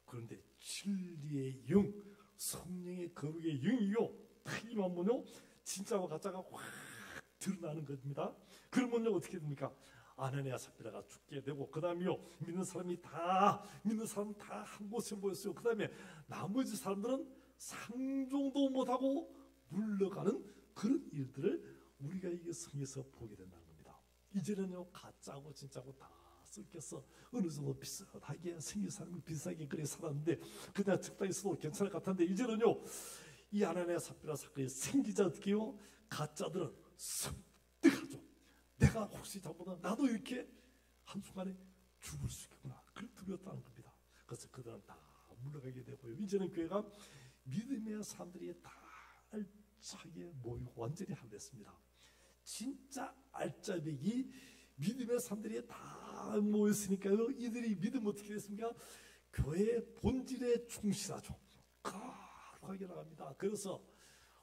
그런데 진리의 영, 성령의 거룩의 영이요 임하면요 진짜와 가짜가 확 드러나는 겁니다. 그러면요 어떻게 됩니까? 아나니아 삽비라가 죽게 되고, 그 다음에요 믿는 사람 다 한 곳에 모였어요. 그 다음에 나머지 사람들은 상종도 못하고 물러가는 그런 일들을 우리가 이게 성에서 보게 된다는 겁니다. 이제는요 가짜고 진짜고 다 섞여서 어느 정도 비슷하게 생긴 사람이 비슷하게 그렇게 살았는데 그냥 적당히 있어도 괜찮을 것 같은데, 이제는요 이 아나니아 삽비라 사건이 생기자 어떻게요 가짜들은 습득하죠. 내가 혹시 잘못하면 나도 이렇게 한순간에 죽을 수 있겠구나, 그걸 두려웠다는 겁니다. 그래서 그들은 다 물러가게 되고요. 이제는 교회가 믿음의 사람들이 다 알차게 모이고 완전히 하됐습니다. 진짜 알짜배기 믿음의 사람들이 다 모였으니까요. 이들이 믿음 어떻게 됐습니까? 교회의 본질에 충실하죠. 거룩하게 나갑니다. 그래서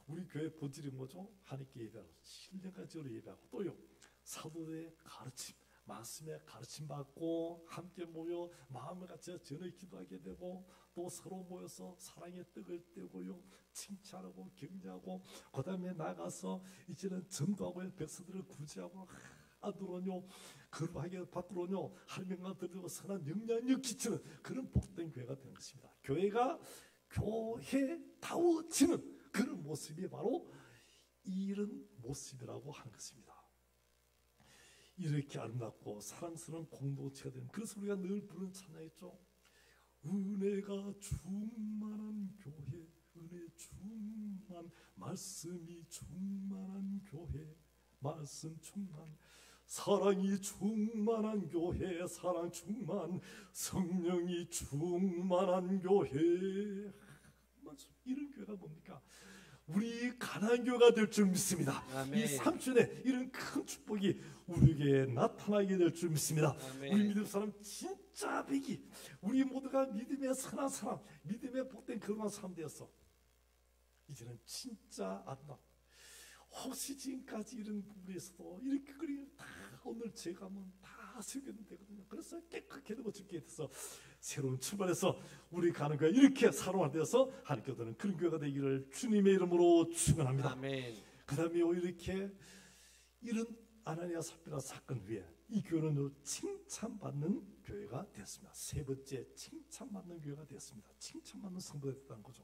우리 교회 본질이 뭐죠? 하나님께 예배하고 신령까지로 예배하고 또요 사도의 가르침, 말씀의 가르침 받고 함께 모여 마음을 같이 전에 기도하게 되고, 또 서로 모여서 사랑의 떡을 떼고요 칭찬하고 격려하고, 그 다음에 나가서 이제는 전도하고 백성들을 구제하고 아들오뇨 거룩하게 받들오뇨 할명만 드리고 선한 영향력 끼치는 그런 복된 교회가 되는 것입니다. 교회가 교회다워지는 그런 모습이 바로 이런 모습이라고 하는 것입니다. 이렇게 아름답고 사랑스러운 공동체가 되는, 그래서 우리가 늘 부르는 찬양이죠. 은혜가 충만한 교회, 은혜 충만, 말씀이 충만한 교회, 말씀 충만, 사랑이 충만한 교회, 사랑 충만, 성령이 충만한 교회. 이런 교회가 뭡니까? 우리 가나안 교회가 될 줄 믿습니다. 아멘. 이 삼촌의 이런 큰 축복이 우리에게 나타나게 될 줄 믿습니다. 아멘. 우리 믿음 사람 진짜 백이, 우리 모두가 믿음의 선한 사람, 믿음의 복된 거룩한 사람 되었어. 이제는 진짜 아름다워. 혹시 지금까지 이런 부분에서도 이렇게 그림 다 오늘 제가 하면 다 설교는 되거든요. 그래서 깨끗게 되고 죽게 돼서 새로운 출발해서 우리 가는 교회 이렇게 사랑화되어서 하나님께 드는 그런 교회가 되기를 주님의 이름으로 축원합니다. 아멘. 그 다음에 이렇게 이런 아나니아 삽비라 사건 후에 이 교회는 칭찬받는 교회가 되었습니다. 세 번째, 칭찬받는 교회가 되었습니다. 칭찬받는 성도가 됐다는 거죠.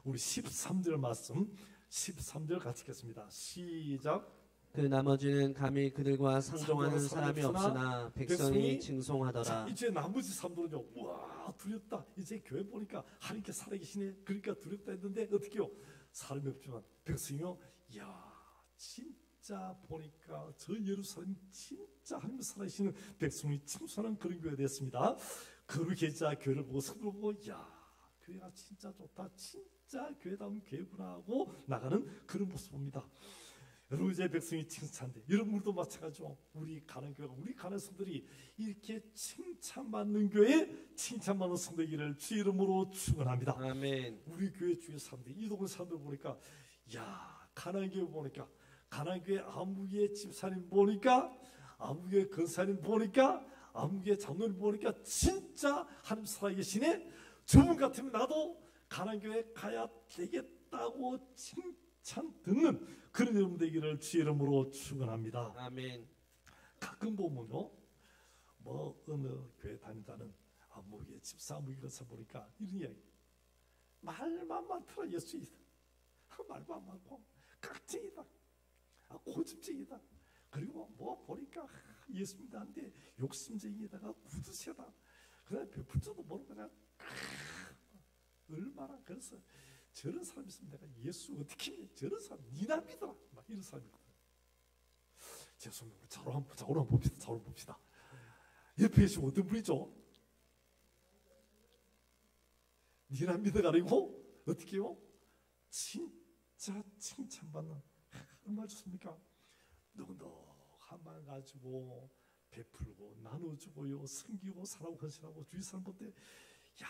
우리 13절 말씀 13절 같이 읽겠습니다. 시작. 그 나머지는 감히 그들과 상종하는 사람이 없으나 백성이 징송하더라. 자, 이제 나머지 사람들은요, 와 두렵다. 이제 교회 보니까 하나님께 살아계시네. 그러니까 두렵다 했는데 어떻게요? 사람이 없지만 백성이요, 야 진짜 보니까 저 예루살렘 진짜 하나님 살아계시는 백성이 칭송하는 그런 교회가 됐습니다. 거룩해자 교회를 보고 성도를 보고 야 교회가 진짜 좋다, 진짜 교회다운 교회구나 하고 나가는 그런 모습 봅니다. 여러분 이제 백성이 칭찬돼. 여러분 우리도 마찬가지죠. 우리 가는 교회가, 우리 가는 성들이 이렇게 칭찬받는 교회, 칭찬받는 성되기를 주 이름으로 축원합니다. 아멘. 우리 교회 주위 사람들, 이동네 사람들 보니까 야 가난 교회 보니까, 가난 교회 아무개 집사님 보니까, 아무개 권사님 보니까 암흑의 장로를 보니까 진짜 하나님 살아계시네. 저분 같으면 나도 가난교회 가야 되겠다고 칭찬 듣는 그런 여러분 되기를 주의 이름으로 축원합니다. 아멘. 가끔 보면요, 뭐 어느 교회 다닌다는 암흑의 집사 암흑이가 보니까 이런 이야기, 말만 많더라. 예수이다, 말만 많고 깍쟁이다, 고집쟁이다. 그리고 뭐 보니까 예수 믿는데 욕심쟁이다가 구두쇠다. 그냥 베풀 줄도 모르고 그냥 얼마나. 그래서 저런 사람 있으면 내가 예수 어떻게 믿냐, 저런 사람 니나 믿어라, 막 이런 사람이거든. 죄송합니다. 좌우로 한번 봅시다. 좌우로 봅시다. 옆에 계시면 어떤 분이죠? 니나 믿어가 아니고 어떻게 해요? 진짜 칭찬받는, 얼마나 좋습니까? 넉넉한 마음 가지고 베풀고 나눠주고요, 섬기고 사랑하고 헌신하고 주위 사람 볼 때, 야,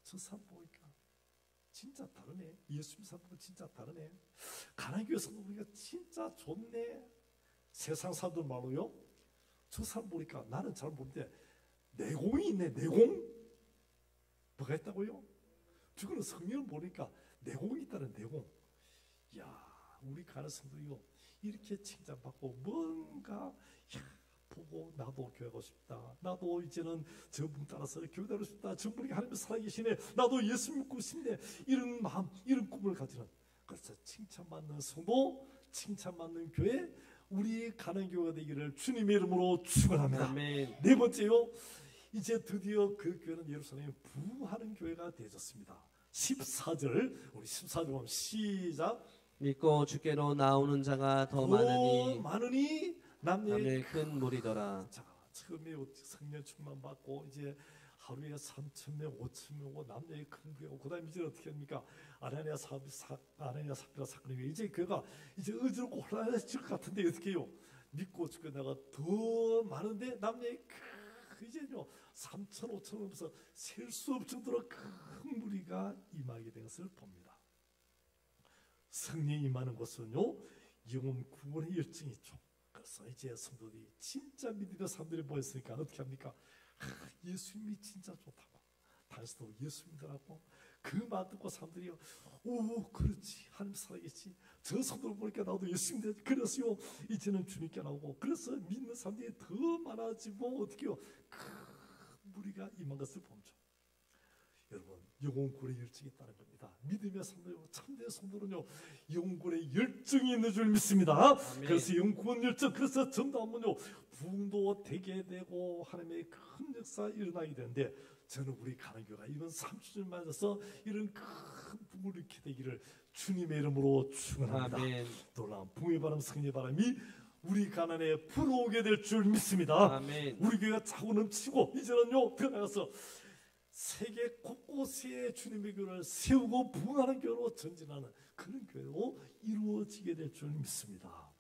저 사람 보니까 진짜 다르네. 예수 믿는 사람 보면 진짜 다르네. 가난한 교회에서 보니까 진짜 좋네. 세상 사람들 말로요, 저 사람 보니까 나는 잘 모르는데 내공이 있네. 내공? 뭐가 있다고요? 죽은 성령을 보니까 내공이 있다는 내공. 야, 우리 가는 성도이요, 이렇게 칭찬받고 뭔가 보고 나도 교회 가고 싶다, 나도 이제는 저분 따라서 교회 다니고 싶다, 저분이 하나님의 살아계시네, 나도 예수 믿고 싶네, 이런 마음, 이런 꿈을 가지는, 그래서 칭찬받는 성도, 칭찬받는 교회, 우리 가는 교회가 되기를 주님의 이름으로 축원합니다. 아멘. 네 번째요, 이제 드디어 그 교회는 예루살렘에 부흥하는 교회가 되어졌습니다. 14절, 우리 14절 보면 시작. 믿고 주께로 나오는 자가 더 많으니 남녀의 큰 무리더라. 자, 처음에 성령 충만 받고 이제 하루에 3,000명, 5,000명 오고 남녀의 큰 교회고, 그다음에 이제 어떻게 합니까? 아나니아 삽비라 사건이 이제 교회가 이제 어지럽고 혼란해질 것 같은데 어떻게 해요? 믿고 주께 내가 더 많은데 남녀의 이제요 3,000, 5,000 오면서 셀 수 없을 정도로 큰 무리가 임하게 된 것을 봅니다. 성령이 임하는 곳은요, 영혼 구원의 열정이 있죠. 그래서 이제 성도들이 진짜 믿는 사람들이 모였으니까 어떻게 합니까? 예수님이 진짜 좋다고, 당신도 예수 믿으라고 그 말 듣고 사람들이 오, 그렇지, 하나님 살아계시, 저 성도를 보니까 나도 예수 믿어. 그래서요, 이제는 주님께 나오고, 그래서 믿는 사람들이 더 많아지고 어떻게 해요? 큰 무리가 임한 것을 보죠. 여러분, 영혼구원의 열정이 있다는 겁니다. 믿음의 성도요, 참된 성도는요, 영혼구원의 열정이 있는 줄 믿습니다. 아멘. 그래서 영혼구원 열정, 그래서 전도하면요 부흥도 되게 되고 하나님의 큰 역사 일어나게 되는데, 저는 우리 가는교회가 이번 3주를 맞아서 이런 큰 부흥을 일으키게 되기를 주님의 이름으로 축원합니다. 아멘. 놀라운 부흥의 바람, 승리의 바람이 우리 가난에 불어오게 될 줄 믿습니다. 아멘. 우리 교회가 차고 넘치고 이제는요 더 나가서 세계 곳곳에 주님의 교회를 세우고 부흥하는 교회로 전진하는 그런 교회로 이루어지게 될 줄 믿습니다.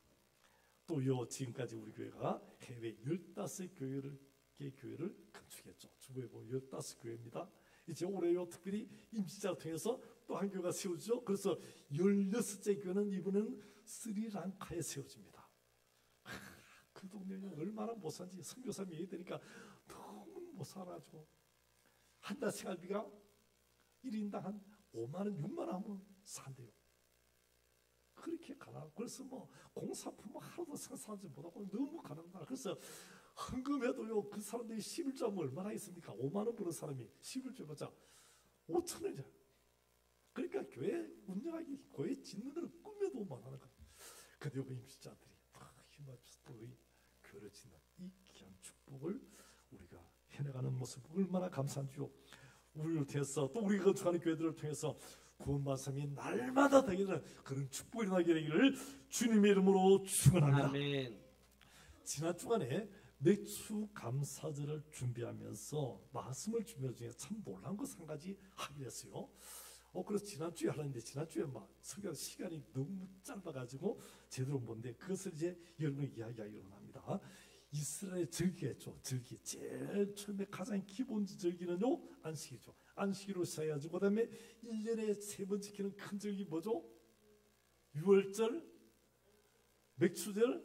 또요, 지금까지 우리 교회가 해외 15교회를 건축했죠. 주보에 보면 15교회입니다. 이제 올해요 특별히 임시자를 통해서 또 한 교회가 세워지죠. 그래서 16째 교회는 이번에는 스리랑카에 세워집니다. 그 동네는 얼마나 못 산지 선교사님이 얘기 되니까 너무 못 살아가지고 한 달 생활비가 1인당 한 5만 원, 6만 원 하면 산대요. 그렇게 가난. 그래서 뭐 공사품 하루도 생산하지 못하고 너무 가난하다. 그래서 헌금해도요, 그 사람들이 11조 하면 얼마나 있습니까? 5만 원 버는 사람이 11조 해보자 5천 원이잖아. 그러니까 교회 운영하기, 교회 짓는 걸 꿈에도 못 하는 거예요. 근데 여기 임시자들이 힘합쳐서 또 우리 교회를 짓는 이 귀한 축복을 우리가 해나가는 모습 얼마나 감사한지요. 우리를 통해서 또 우리가 건축하는 교회들을 통해서 구원받은 사람이 날마다 되기를 그런 축복이 일어나게 되기를 주님의 이름으로 축원합니다. 아멘. 지난 주간에 맥주 감사절을 준비하면서 말씀을 준비하는 중에 참 놀란 것 한 가지 하게 됐어요. 그래서 지난주에 하는데 지난주에 막 설교 시간이 너무 짧아가지고 제대로 뭔데 그것을 이제 여러분 이야기하기로 합니다. 이스라엘 절기했죠. 절기 제일 처음에 가장 기본적 절기는요 안식이죠. 안식일로 시작해가지고 그다음에 1년에 3번 지키는 큰 절기 뭐죠? 유월절, 맥주절,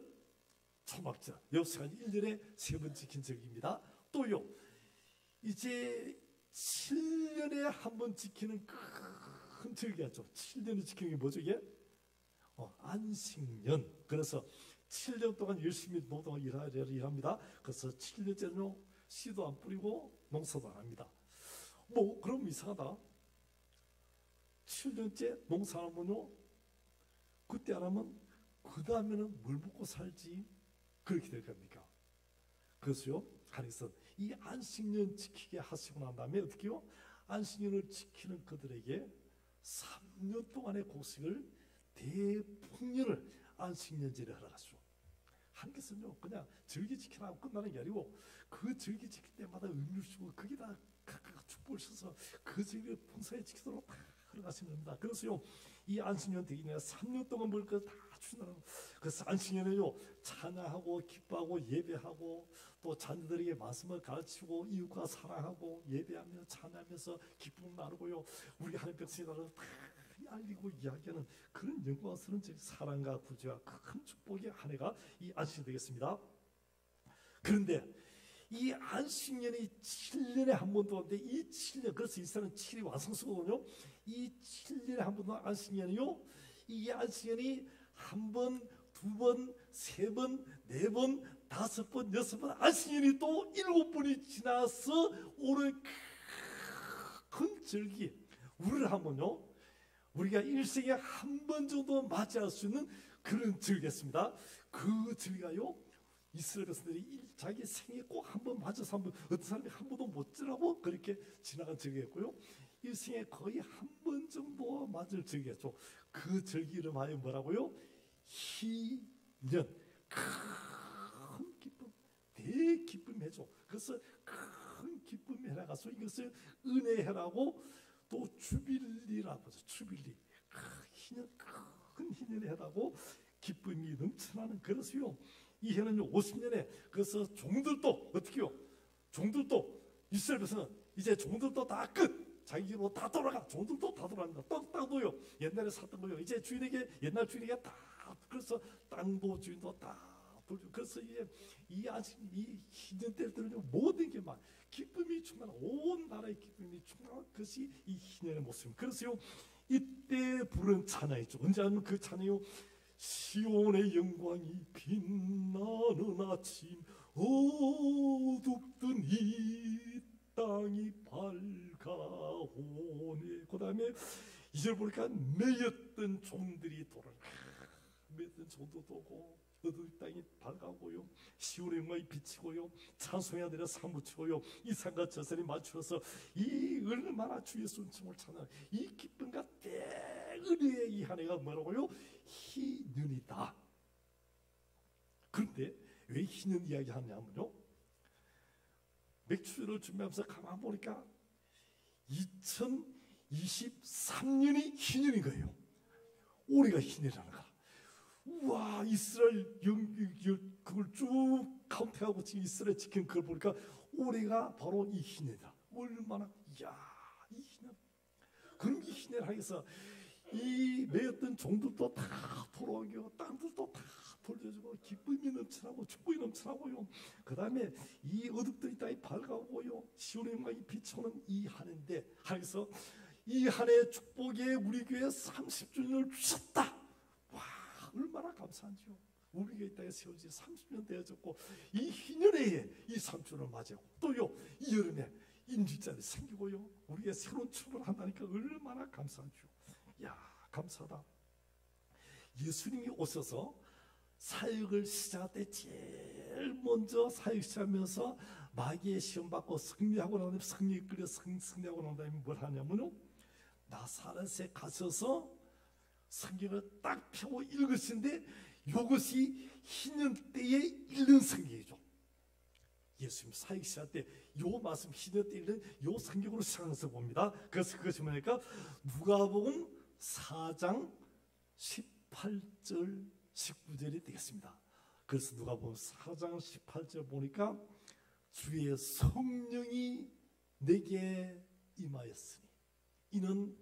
초막절 여호수아가 1년에 3번 지킨 절기입니다. 또요 이제 7년에 한 번 지키는 큰 절기였죠. 7년을 지키는 게 뭐죠 이게? 안식년. 그래서 7년 동안 열심히 노동을 일합니다. 그래서 7년째는요 씨도 안 뿌리고 농사도 안 합니다. 뭐 그럼 이상하다. 7년째 농사 안 하면요 그때 안 하면 그 다음에는 뭘 먹고 살지? 그렇게 될 겁니까? 그래서요 하나님께서 이 안식년 지키게 하시고 난 다음에 어떻게 해요? 안식년을 지키는 그들에게 3년 동안의 곡식을 대풍년을 안식년제를 허락하시오. 하나님께서는요 그냥 절기 지키라 하고 끝나는 게 아니고 그 절기 지킬 때마다 의미를 주고 거기다 각각 축복을 주셔서 그 절기를 풍성히 지키도록 허락하시는 겁니다. 그래서요 이 안식년 되기 전에 3년 동안 먹을 것 다 주신다는 거. 그래서 안식년에요 찬양하고 기뻐하고 예배하고 또 자녀들에게 말씀을 가르치고 이웃과 사랑하고 예배하며 찬양하면서 기쁨을 나누고요 우리 하나님 백성이라는 다 알리고 이야기하는 그런 영광스러운 사랑과 구제와 큰 축복의 한 해가 이 안식이 되겠습니다. 그런데 이 안식년이 7년에 한 번 도는데 이 7년 그래서 이스라엘은 7이 완성수거든요. 이 7년에 한 번 도 안식년이요. 이 안식년이 한 번, 두 번, 세 번, 네 번, 다섯 번, 여섯 번 안식년이 또 7번이 지나서 오는 큰 절기 우리를 하면요 우리가 일생에 한 번 정도 맞이할 수 있는 그런 절기였습니다. 그 절기가요 이스라엘 백성들이 자기 생에 꼭 한 번 맞아서 한 번 어떤 사람이 한 번도 못 지나고 그렇게 지나간 절기였고요 일생에 거의 한 번 정도 맞을 절기였죠. 그 절기 이름하여 뭐라고요? 희년. 큰 기쁨, 대기쁨 해줘. 그래서 큰 기쁨 해나가서 이것을 은혜해라고 또 주빌리라고 하죠. 주빌리. 희년, 큰 희년을 해라고 기쁨이 넘쳐나는 그래서요. 이 해는요 50년에 그래서 종들도 어떻게 해요? 종들도 이스라엘 백성은 이제 종들도 다 끝. 자기 집으로 다 돌아가. 종들도 다 돌아갑니다. 땅도요 옛날에 샀던 거요 이제 주인에게 옛날 주인에게 다 그래서 땅도 주인도 다 돌죠. 그래서 이제 이 아직 이 희년 때들은요 모든 게 막 기쁨이 충만한 온 나라의 기쁨이 충만한 것이 이 희년의 모습입니다. 그래서요 이때 부른 찬양이죠. 언제 하면 그 찬양이요 시온의 영광이 빛나는 아침 어둡던 이 땅이 밝아오네. 그 다음에 이절 보니까 매였던 종들이 돌아가 매였던 종도 오고 어두운 땅이 밝아오고요 시온의 영광이 비치고요 찬송해야 되려 사무치고요 이 산과 저 산이 맞추어서 이 얼마나 주의 순종을 찬양 이 기쁨과 대은혜의 이 한 해가 뭐라고요? 희년이다. 그런데 왜 희년 이야기 하냐면요 맥주를 준비하면서 가만 보니까 2023년이 희년인 거예요. 올해가 희년이라는 거야. 우와 이스라엘 그걸 쭉 카운트하고 지금 이스라엘 지킨 그걸 보니까 올해가 바로 이 희년이다. 얼마나 이야 이 희년. 그럼 이 희년을 하겠어. 이 매였던 종들도 다 돌아오고 땅들도 다 돌려주고 기쁨이 넘쳐나고 축복이 넘쳐나고요. 그 다음에 이 어둡던 땅이 밝아오고요 시온의 영광이 비춰오는 이 한 해인데 하면서 이 한 해 축복에 우리 교회 30주년을 주셨다. 와 얼마나 감사한지요. 우리 교회 땅에 세워진 30년 되어졌고 이 희년에 이 30주년을 맞이하고 또요 이 여름에 임직자들이 생기고요 우리가 새로운 출발을 한다니까 얼마나 감사한지요. 야 감사하다. 예수님이 오셔서 사역을 시작할 때 제일 먼저 사역 시작하면서 마귀의 시험 받고 승리하고 난 다음에 승리에 끌려 승리하고 난 다음에 뭘 하냐면요 나사렛에 가셔서 성경을 딱 펴고 읽으시는데 이것이 희년 때에 읽는 성경이죠. 예수님 사역 시작할 때 요 말씀 희년 때 읽는 요 성경으로 시작해서 봅니다. 그래서 그것이 뭐냐니까 누가복음 4장 18절 19절이 되겠습니다. 그래서 누가복음 4장 18절 보니까 주의 성령이 내게 임하였으니 이는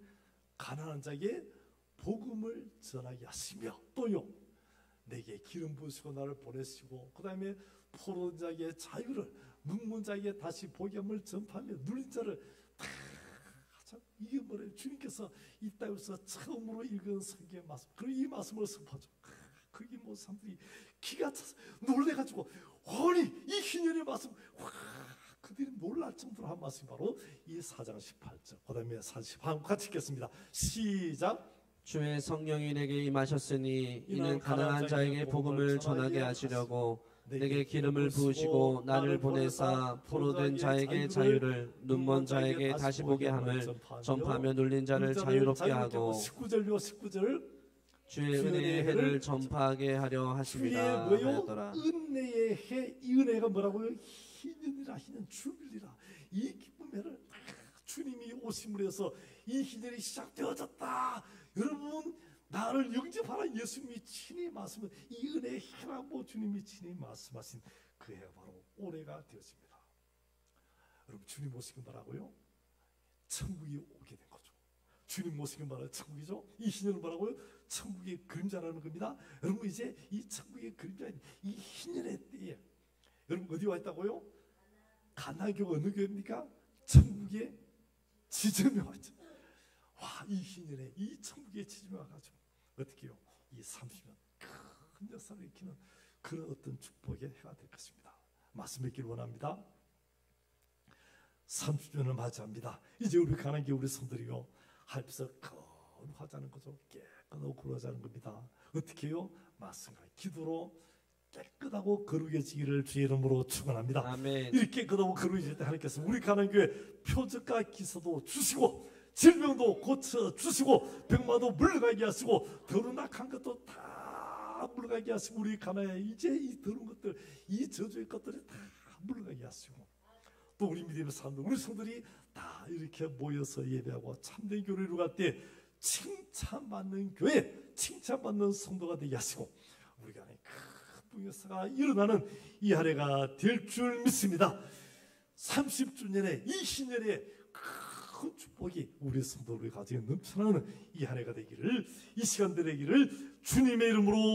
가난한 자에게 복음을 전하게 하시며 또요 내게 기름 부으시고 나를 보내시고 그 다음에 포로된 자에게 자유를 눈먼 자에게 다시 복음을 전파하며 눌린 자를 다 이게 뭐래요? 주님께서 이 땅에서 처음으로 읽은 성경의 말씀 그리고 이 말씀을 선포하죠. 거기 뭐 사람들이 기가 차서 놀래가지고 아니 이 희년의 말씀 와 그들이 놀랄 정도로 한 말씀이 바로 이 4장 18절 그 다음에 40절 같이 읽겠습니다. 시작. 주의 성령이 내게 임하셨으니 이는 가난한 자에게 복음을 전하게 하시려고 내게 기름을 부으시고 나를 보내사 포로된 자에게 자유를 눈먼 자에게 다시 보게 함을 전파하며 눌린 자를 자유롭게 하고 19절요 19절 주의 은혜의 해를 전파하게 하려 하십니다. 주의 뭐요? 하였더라. 은혜의 해, 이 은혜가 뭐라고요? 희년이라 희년 주빌리라. 이 기쁨의 해를 주님이 오심으로 해서 이 희년이 시작되어졌다. 여러분 나를 영접하라 예수님이 친히 말씀은 이 은혜의 해라고 주님이 친히 말씀하신 그 해가 바로 올해가 되었습니다. 여러분 주님 오시기 뭐라고요? 천국이 오게 된 거죠. 주님 모시기 말하는 천국이죠. 이 희년은 뭐라고요? 천국의 그림자라는 겁니다. 여러분 이제 이 천국의 그림자인 이 희년의 때에 여러분 어디 와 있다고요? 가나교가 어느 교회입니까? 천국의 지점에 와 있죠. 와, 이 희년에 이 천국의 지점에 와가지고 어떻게 해요? 이 30년 큰 역사를 일으키는 그런 어떤 축복의 해가 될 것입니다. 말씀 맺기를 원합니다. 30년을 맞이합니다. 이제 우리 가나교회 우리 성들이요 할피서 거룩하자는 거죠. 깨끗하고 거룩하자는 겁니다. 어떻게 해요? 말씀과 기도로 깨끗하고 거룩해지기를 주의 이름으로 축원합니다. 아멘. 이렇게 깨끗하고 거룩해질 때 하나님께서 우리 가나교회 표적과 기사도 주시고 질병도 고쳐 주시고 병마도 물러가게 하시고 더러운 악한 것도 다 물러가게 하시고 우리 가나에 이제 이 더러운 것들 이 저주의 것들이 다 물러가게 하시고 또 우리 믿음의 사람들 우리 성들이 다 이렇게 모여서 예배하고 참된 교회를 이루갈 때 칭찬받는 교회 칭찬받는 성도가 되게 하시고 우리가 큰 역사가 일어나는 이 한 해가 될 줄 믿습니다. 30주년의 이 신년의 큰 축복이 우리 성도 우리 가정에 넘쳐나는 이 한 해가 되기를 이 시간 되기를 주님의 이름으로